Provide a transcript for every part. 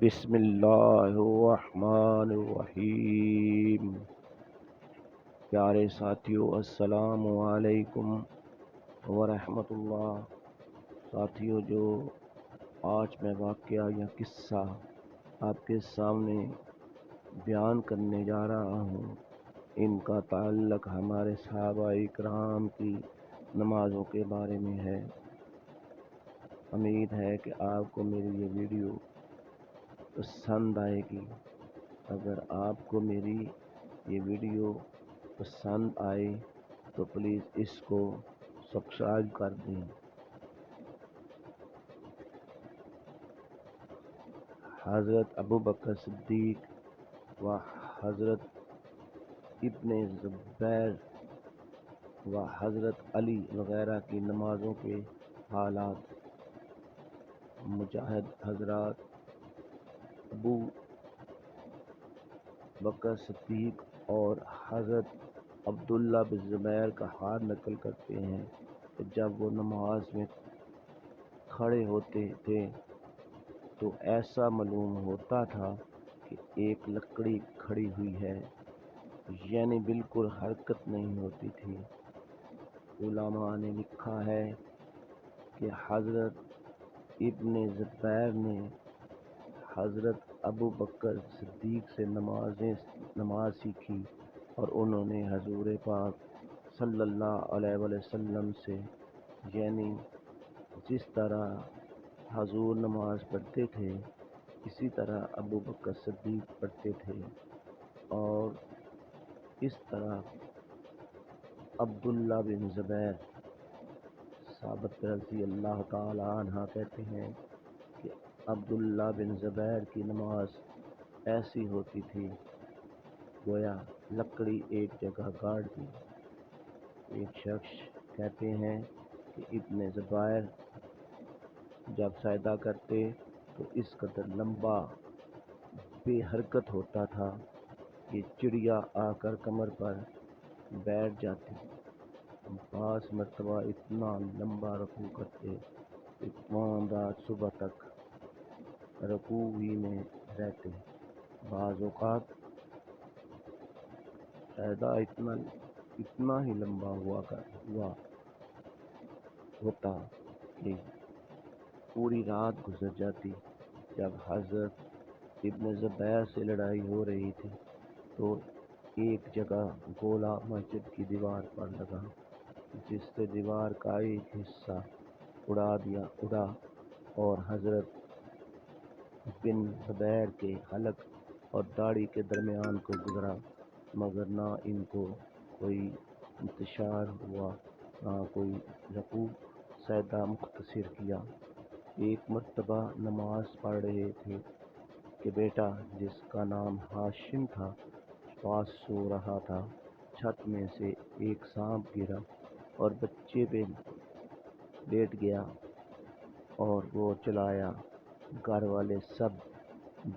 بسم اللہ الرحمن الرحیم۔ پیارے ساتھیوں، السلام علیکم ورحمۃ اللہ۔ ساتھیوں، جو آج میں واقعہ یا قصہ آپ کے سامنے بیان کرنے جا رہا ہوں، ان کا تعلق ہمارے صحابہ کرام کی نمازوں کے بارے میں ہے۔ امید ہے کہ آپ کو میری یہ ویڈیو پسند آئے گی۔ اگر آپ کو میری یہ ویڈیو پسند آئے تو پلیز اس کو سبسکرائب کر دیں۔ حضرت ابوبکر صدیق و حضرت ابن زبیر و حضرت علی وغیرہ کی نمازوں کے حالات۔ مجاہد حضرات ابو بکر صدیق اور حضرت عبداللہ بن زبیر کا حال نقل کرتے ہیں کہ جب وہ نماز میں کھڑے ہوتے تھے تو ایسا معلوم ہوتا تھا کہ ایک لکڑی کھڑی ہوئی ہے، یعنی بالکل حرکت نہیں ہوتی تھی۔ علماء نے لکھا ہے کہ حضرت ابن زبیر نے حضرت ابو بکر صدیق سے نماز سیکھی اور انہوں نے حضور پاک صلی اللہ علیہ وسلم سے، یعنی جس طرح حضور نماز پڑھتے تھے اسی طرح ابو بکر صدیق پڑھتے تھے، اور اس طرح عبداللہ بن زبیر ثابت رضی اللہ تعالی عنہ کہتے ہیں کہ عبداللہ بن زبیر کی نماز ایسی ہوتی تھی گویا لکڑی ایک جگہ گاڑ دی۔ ایک شخص کہتے ہیں کہ ابن زبیر جب سجدہ کرتے تو اس قدر لمبا بے حرکت ہوتا تھا کہ چڑیا آ کر کمر پر بیٹھ جاتی۔ بعض مرتبہ اتنا لمبا رکوع کرتے کہ تمام رات صبح تک رکوع ہی میں رہتے۔ بعض اوقات سجدہ اتنا ہی لمبا ہوا ہوتا کہ پوری رات گزر جاتی۔ جب حضرت ابن زبیر سے لڑائی ہو رہی تھی تو ایک جگہ گولا مسجد کی دیوار پر لگا، جس سے دیوار کا ایک حصہ اڑا اور حضرت بن زبیر کے حلق اور داڑھی کے درمیان کو گزرا، مگر نہ ان کو کوئی انتشار ہوا نہ کوئی رکوع سجدہ مختصر کیا۔ ایک مرتبہ نماز پڑھ رہے تھے کہ بیٹا جس کا نام ہاشم تھا پاس سو رہا تھا۔ چھت میں سے ایک سانپ گرا اور بچے پہ لیٹ گیا اور وہ چلایا۔ گھر والے سب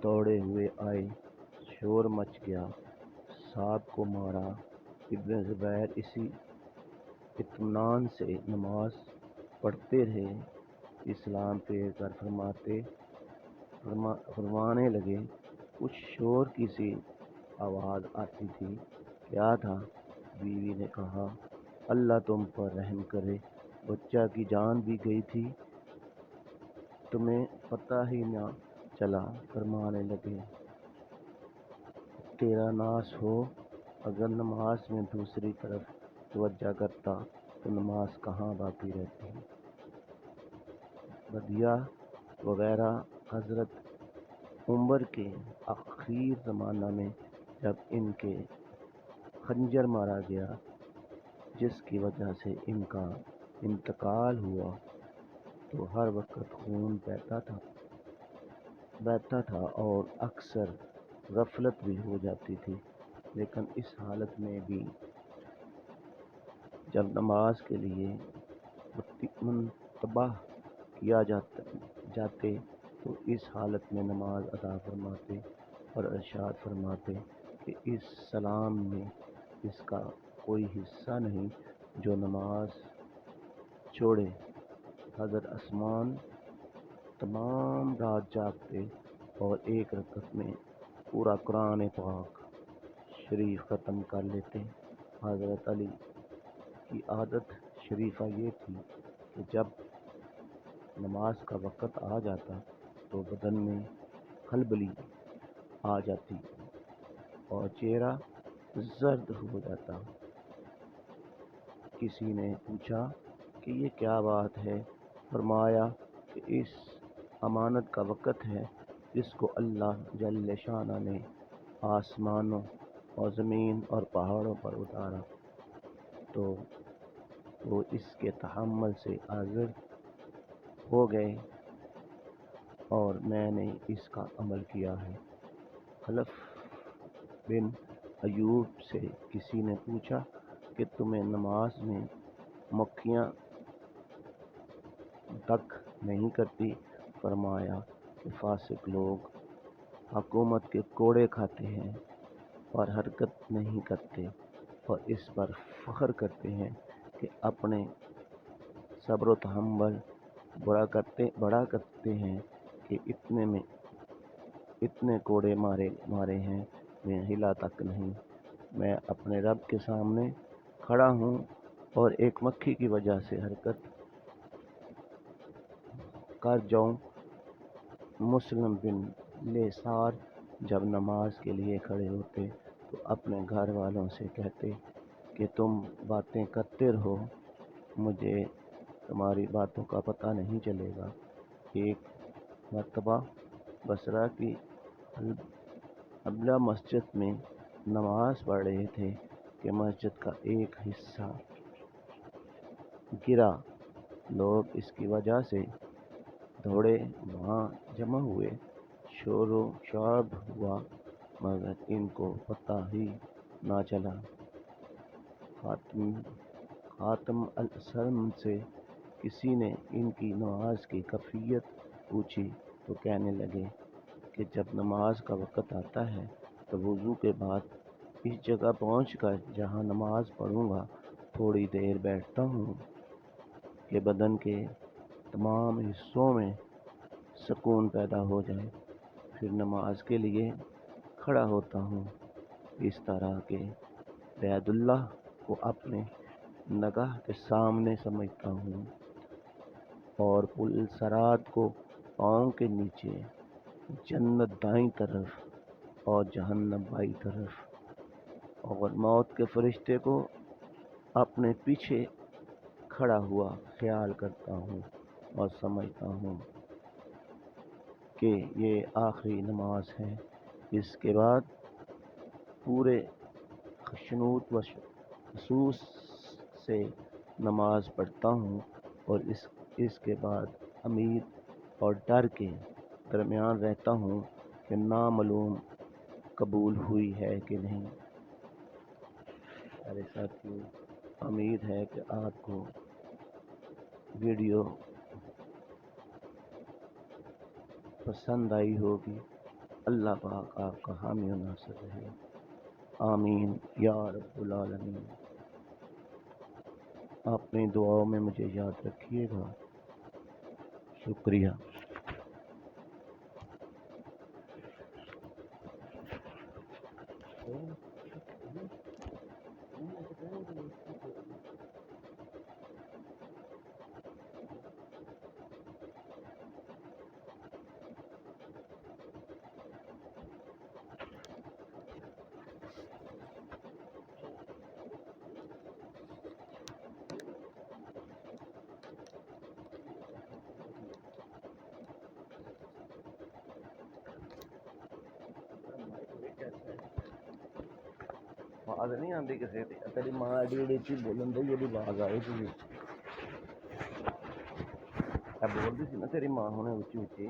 دوڑے ہوئے آئے، شور مچ گیا، سانپ کو مارا۔ ابن زبیر اسی اطمینان سے نماز پڑھتے رہے۔ اسلام پھیر کر فرمانے لگے، کچھ شور کی سی آواز آتی تھی، کیا تھا؟ بیوی نے کہا، اللہ تم پر رحم کرے، بچہ کی جان بھی گئی تھی، تمہیں پتہ ہی نہ چلا۔ فرمانے لگے، تیرا ناس ہو، اگر نماز میں دوسری طرف توجہ کرتا تو نماز کہاں باقی رہتی۔ بدیہ وغیرہ حضرت عمر کے آخری زمانہ میں جب ان کے خنجر مارا گیا جس کی وجہ سے ان کا انتقال ہوا تو ہر وقت خون بہتا تھا اور اکثر غفلت بھی ہو جاتی تھی، لیکن اس حالت میں بھی جب نماز کے لیے منتبہ کیا جاتے تو اس حالت میں نماز ادا فرماتے اور ارشاد فرماتے کہ اس سلام میں اس کا کوئی حصہ نہیں جو نماز چھوڑے۔ حضرت عثمان تمام رات جاگتے اور ایک رکعت میں پورا قرآن پاک شریف ختم کر لیتے۔ حضرت علی کی عادت شریفہ یہ تھی کہ جب نماز کا وقت آ جاتا تو بدن میں کھلبلی آ جاتی اور چہرہ زرد ہو جاتا۔ کسی نے پوچھا کہ یہ کیا بات ہے؟ فرمایا کہ اس امانت کا وقت ہے جس کو اللہ جل شانہ نے آسمانوں اور زمین اور پہاڑوں پر اتارا، تو وہ اس کے تحمل سے عاجز ہو گئے اور میں نے اس کا عمل کیا ہے۔ خلف بن ایوب سے کسی نے پوچھا کہ تمہیں نماز میں مکھیاں تک نہیں کرتی؟ فرمایا کہ فاسق لوگ حکومت کے کوڑے کھاتے ہیں اور حرکت نہیں کرتے اور اس پر فخر کرتے ہیں کہ اپنے صبر و تحمل بڑا کرتے ہیں کہ اتنے کوڑے مارے ہیں، میں ہلا تک نہیں۔ میں اپنے رب کے سامنے کھڑا ہوں اور ایک مکھی کی وجہ سے حرکت کر جاؤں۔ مسلم بن یسار جب نماز کے لیے کھڑے ہوتے تو اپنے گھر والوں سے کہتے کہ تم باتیں کرتے رہو، مجھے تمہاری باتوں کا پتہ نہیں چلے گا۔ ایک مرتبہ بصرہ کی حبلہ مسجد میں نماز پڑھ رہے تھے کہ مسجد کا ایک حصہ گرا۔ لوگ اس کی وجہ سے دوڑے وہاں جمع ہوئے، شور و شرابہ ہوا، مگر ان کو پتہ ہی نہ چلا۔ خاتم الاسلام سے کسی نے ان کی نماز کی کیفیت پوچھی تو کہنے لگے کہ جب نماز کا وقت آتا ہے تو وضو کے بعد اس جگہ پہنچ کر جہاں نماز پڑھوں گا تھوڑی دیر بیٹھتا ہوں کہ بدن کے تمام حصوں میں سکون پیدا ہو جائے، پھر نماز کے لیے کھڑا ہوتا ہوں۔ اس طرح کہ بیت اللہ کو اپنے نگاہ کے سامنے سمجھتا ہوں اور پل صراط کو پاؤں کے نیچے، جنت دائیں طرف اور جہنم بائیں طرف، اور موت کے فرشتے کو اپنے پیچھے کھڑا ہوا خیال کرتا ہوں اور سمجھتا ہوں کہ یہ آخری نماز ہے۔ اس کے بعد پورے خشوع و خضوع سے نماز پڑھتا ہوں اور اس کے بعد امید اور ڈر کے درمیان رہتا ہوں کہ نامعلوم قبول ہوئی ہے کہ نہیں۔ پیارے ساتھیو، امید ہے کہ آپ کو ویڈیو پسند آئی ہوگی۔ اللہ پاک آپ کا حامی و ناصر رہے، آمین یا رب العالمین۔ اپنی دعاؤں میں مجھے یاد رکھیے گا۔ شکریہ۔ آواز نہیں آتی کسی کی؟ تیری ماں ایڈی ایڈی اچھی بولن دی جی آواز آئے گی؟ بول رہی سی نا تیری ماں ہونے اچھی اچھی